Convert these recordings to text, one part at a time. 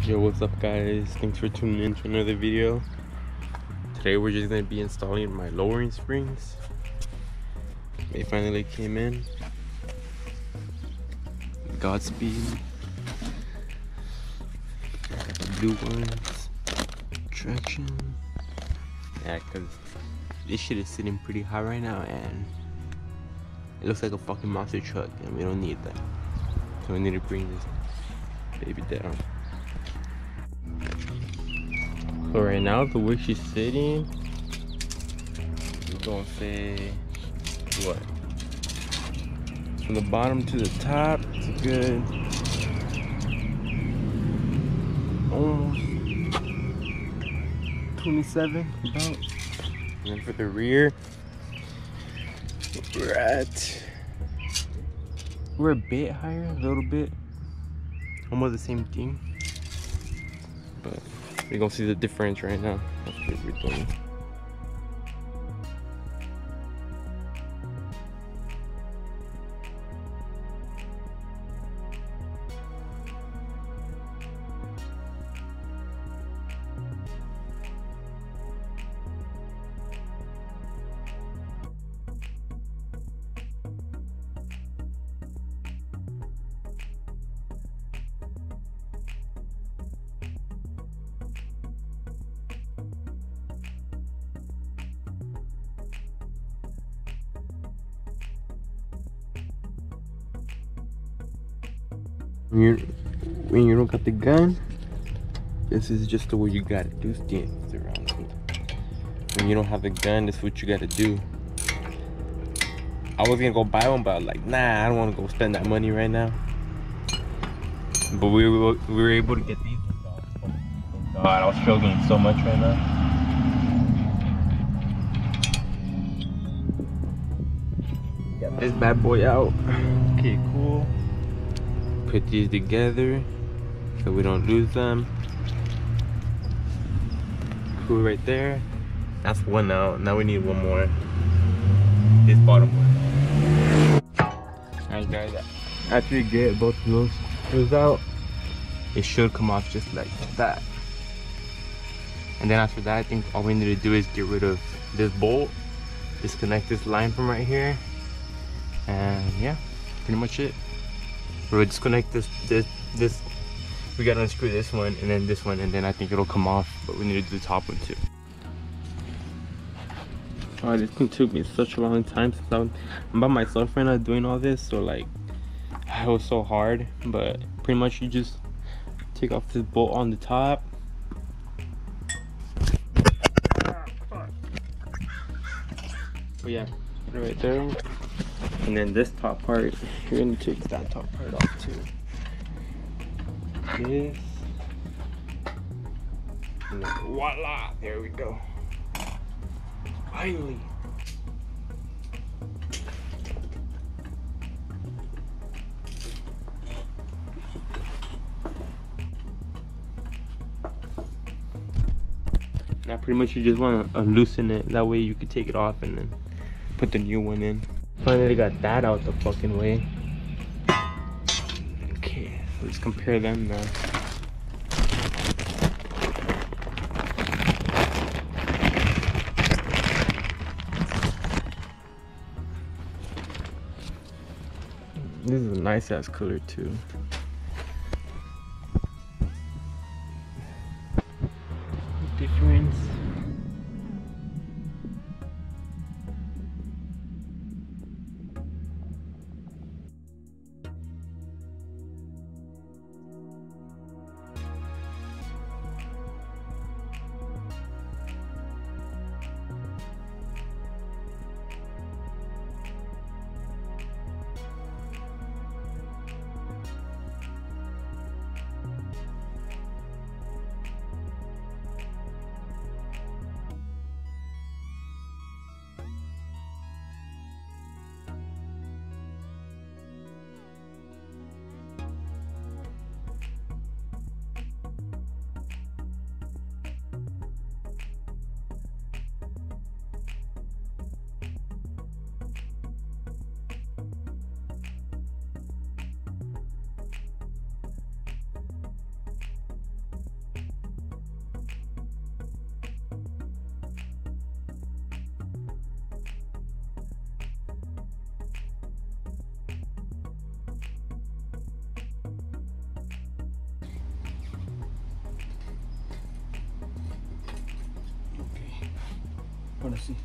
Yo, what's up guys? Thanks for tuning in to another video. Today we're just going to be installing my lowering springs. They finally came in. Godspeed. Got the blue ones. Traction. Yeah, cause this shit is sitting pretty high right now and it looks like a fucking monster truck and we don't need that. So we need to bring this baby down. So right now, the way she's sitting, we're gonna say, what? From the bottom to the top, it's a good, almost 27, about. And then for the rear, we're a bit higher, a little bit, almost the same thing, but we're gonna see the difference right now. That's what we're doing. When you don't got the gun, this is just the way you gotta do things around here. When you don't have the gun, this is what you gotta do. I was gonna go buy one, but I was like, nah, I don't want to go spend that money right now. But we were able to get these ones off. Oh God, I was struggling so much right now. Got this bad boy out. Okay, cool. Put these together so we don't lose them. Cool right there. That's one out. Now we need one more. This bottom one. Alright guys, after you get both of those screws out, it should come off just like that. And then after that, I think all we need to do is get rid of this bolt, disconnect this line from right here, and yeah, pretty much it. We'll disconnect this, we gotta unscrew this one and then this one, and then I think it'll come off, but we need to do the top one too. Alright, this thing took me such a long time since I'm by myself right now doing all this, so like, it was so hard, but pretty much you just take off this bolt on the top. But yeah, put it right there. And then this top part, you're gonna take that top part off too. This. And then voila! There we go. Finally. Now pretty much you just want to loosen it. That way you can take it off and then put the new one in. Finally got that out the fucking way. Okay, so let's compare them now. This is a nice ass color too. Difference. Wanna see?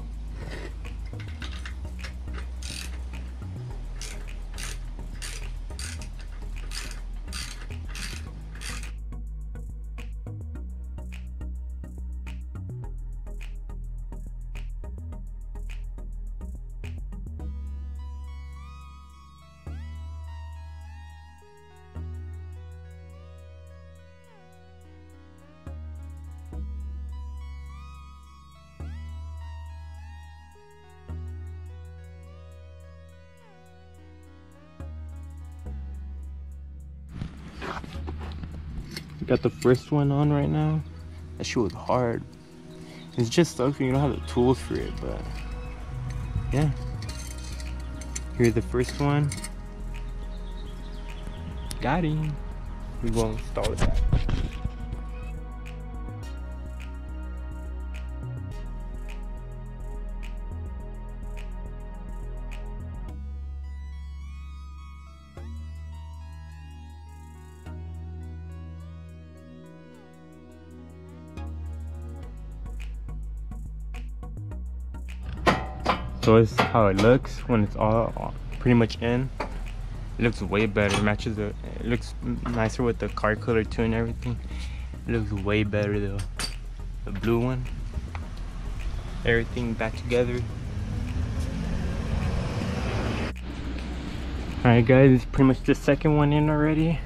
Got the first one on right now. That shit was hard. It's just sucks when you don't have the tools for it, but yeah. Here's the first one. Got him. We gonna install that. So this is how it looks when it's all pretty much in. It looks way better. It matches it looks nicer with the car color too and everything. It looks way better though. The blue one. Everything back together. Alright guys, it's pretty much the second one in already.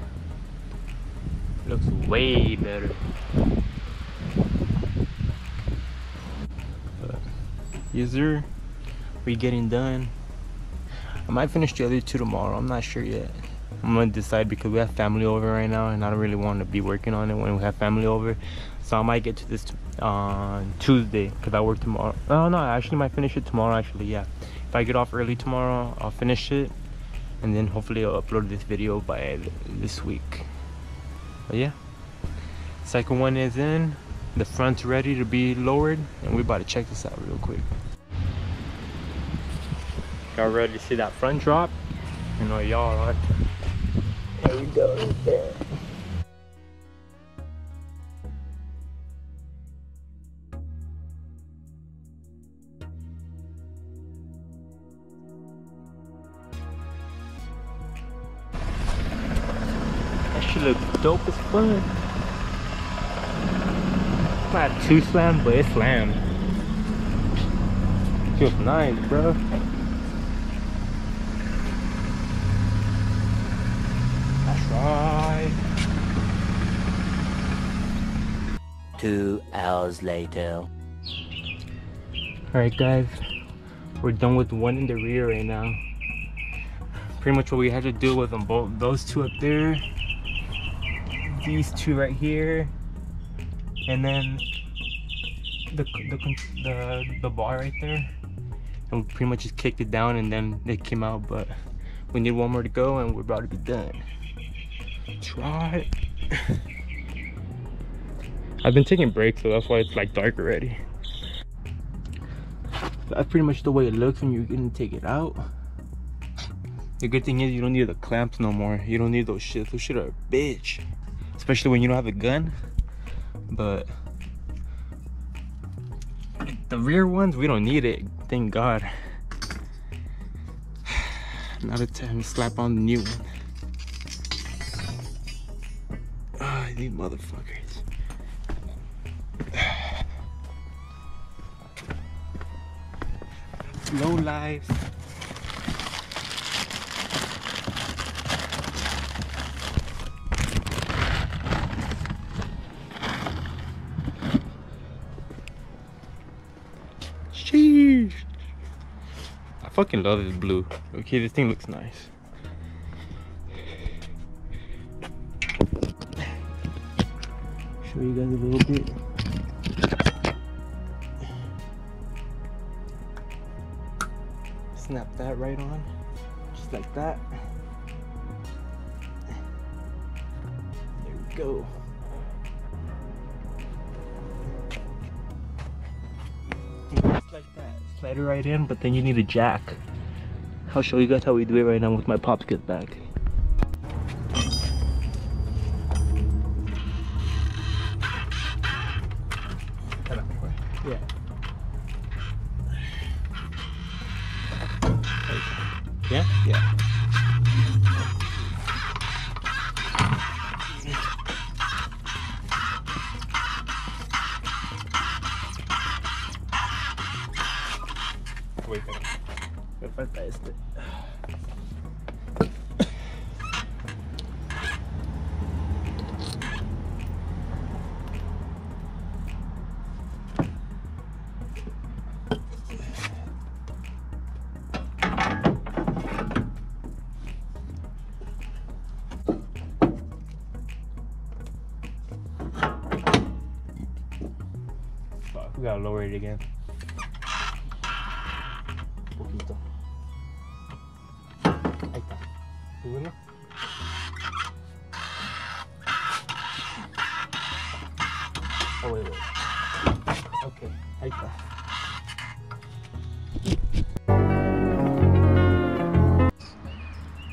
It looks way better. Yes sir. We getting done. I might finish the other two tomorrow. I'm not sure yet. I'm gonna decide because we have family over right now and I don't really want to be working on it when we have family over. So I might get to this on Tuesday because I work tomorrow. Oh no, I actually might finish it tomorrow actually, yeah. If I get off early tomorrow, I'll finish it and then hopefully I'll upload this video by this week. But yeah, second one is in. The front's ready to be lowered and we're about to check this out real quick. Y'all ready to see that front drop? You know y'all are. There we go, right there. That shit looks dope as fun. Not too slammed, but it's slammed. Feels nice, bro. Right. 2 hours later. Alright guys, we're done with one in the rear right now. Pretty much what we had to do was on both those two up there, these two right here, and then the bar right there. And we pretty much just kicked it down and then they came out, but we need one more to go and we're about to be done. Try. I've been taking breaks, so that's why it's like dark already. That's pretty much the way it looks when you're gonna take it out. The good thing is you don't need the clamps no more. You don't need those shit. Those shit are a bitch, especially when you don't have a gun. But the rear ones, we don't need it. Thank God. Now the time to slap on the new one. These motherfuckers. Low lives. Sheesh. I fucking love this blue. Okay, this thing looks nice. Show you guys a little bit. Snap that right on, just like that. There we go. And just like that, slide it right in, but then you need a jack. I'll show you guys how we do it right now with my pops get back. Yeah. este. We gotta lower it again. Poquito. Ahí está. Súbelo. Oh, wait. Okay, ahí está.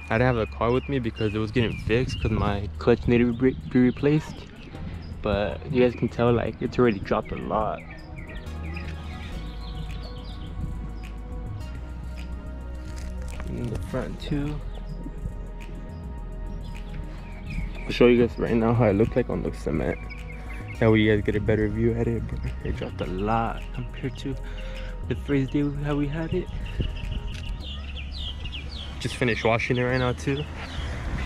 I didn't have the car with me because it was getting fixed because my clutch needed to be replaced. But you guys can tell, like, it's already dropped a lot. In the front too. I'll show you guys right now how it looked like on the cement. That way you guys get a better view at it. But it dropped a lot compared to the first day how we had it. Just finished washing it right now too.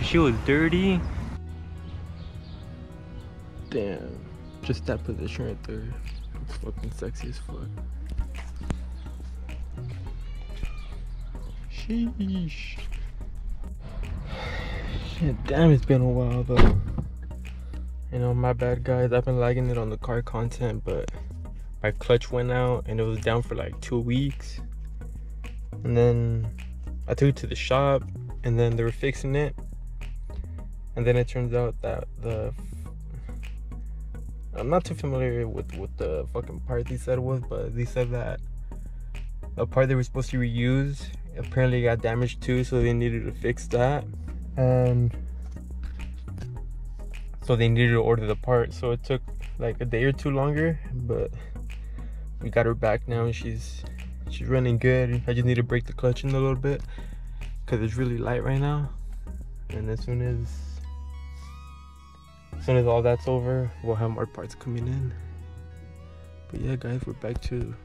She was dirty. Damn, just that position right there. It's fucking sexy as fuck. Sheesh. Shit, damn, it's been a while though. You know, my bad guys, I've been lagging it on the car content, but my clutch went out and it was down for like 2 weeks. And then I took it to the shop and then they were fixing it. And then it turns out that I'm not too familiar with what the fucking part they said was, but they said that a part they were supposed to reuse apparently got damaged too, so they needed to fix that. And so they needed to order the part, so it took like a day or two longer, but we got her back now and she's running good. I just need to break the clutch in a little bit because it's really light right now. And as soon as all that's over, we'll have more parts coming in. But yeah guys, we're back to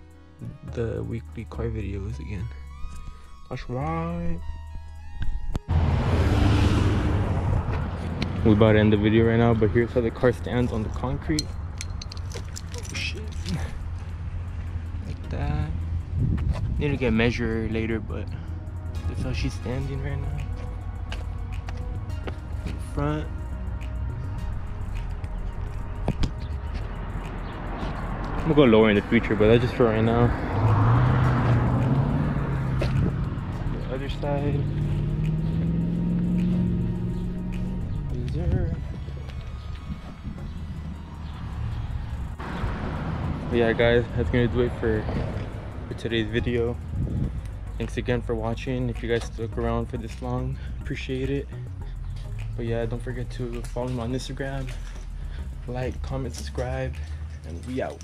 the weekly car videos again. That's right. We're about to end the video right now, but here's how the car stands on the concrete. Oh shit. Like that. Need to get measured later, but that's how she's standing right now. In front. I'm gonna go lower in the future, but that's just for right now. The other side. Is there? But yeah guys, that's gonna do it for today's video. Thanks again for watching. If you guys stuck around for this long, appreciate it. But yeah, don't forget to follow me on Instagram, like, comment, subscribe, and we out.